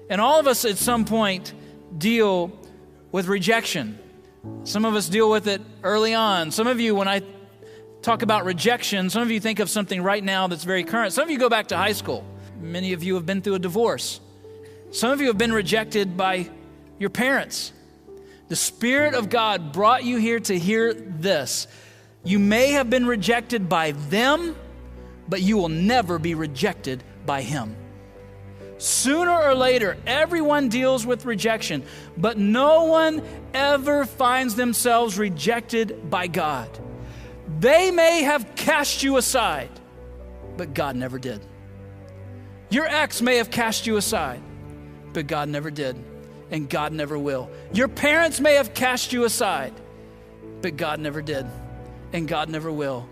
And all of us at some point deal with rejection. Some of us deal with it early on. Some of you, when I talk about rejection, some of you think of something right now that's very current. Some of you go back to high school. Many of you have been through a divorce. Some of you have been rejected by your parents. The Spirit of God brought you here to hear this. You may have been rejected by them, but you will never be rejected by Him. Sooner or later, everyone deals with rejection, but no one ever finds themselves rejected by God. They may have cast you aside, but God never did. Your ex may have cast you aside, but God never did, and God never will. Your parents may have cast you aside, but God never did, and God never will.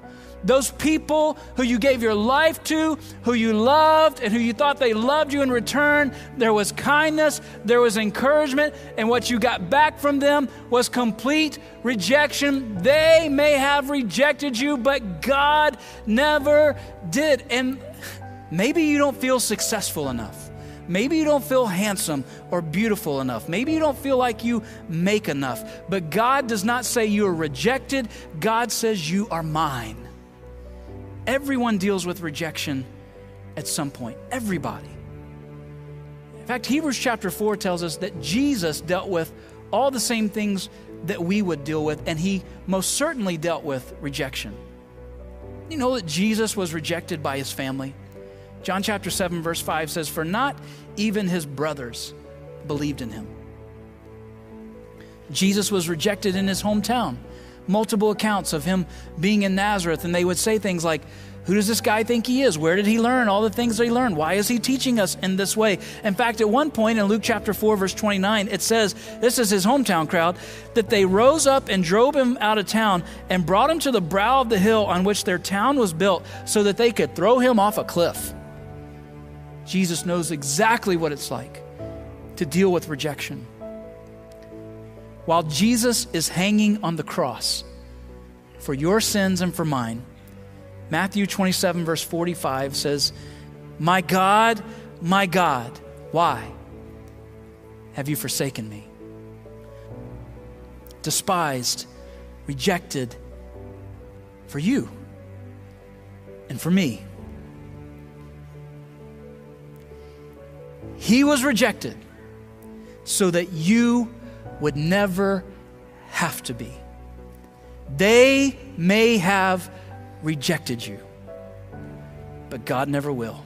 Those people who you gave your life to, who you loved, and who you thought they loved you in return, there was kindness, there was encouragement, and what you got back from them was complete rejection. They may have rejected you, but God never did. And maybe you don't feel successful enough. Maybe you don't feel handsome or beautiful enough. Maybe you don't feel like you make enough. But God does not say you are rejected. God says you are mine. Everyone deals with rejection at some point. Everybody. In fact, Hebrews chapter 4 tells us that Jesus dealt with all the same things that we would deal with, and He most certainly dealt with rejection. You know that Jesus was rejected by His family? John chapter 7 verse 5 says, "For not even His brothers believed in Him." Jesus was rejected in His hometown. Multiple accounts of Him being in Nazareth, and they would say things like, "Who does this guy think he is? Where did he learn all the things that he learned? Why is he teaching us in this way?" In fact, at one point in Luke chapter 4, verse 29, it says, this is His hometown crowd, that they rose up and drove Him out of town and brought Him to the brow of the hill on which their town was built so that they could throw Him off a cliff. Jesus knows exactly what it's like to deal with rejection. While Jesus is hanging on the cross for your sins and for mine, Matthew 27 verse 45 says, my God, why have you forsaken me?" Despised, rejected for you and for me. He was rejected so that you would never have to be. They may have rejected you, but God never will.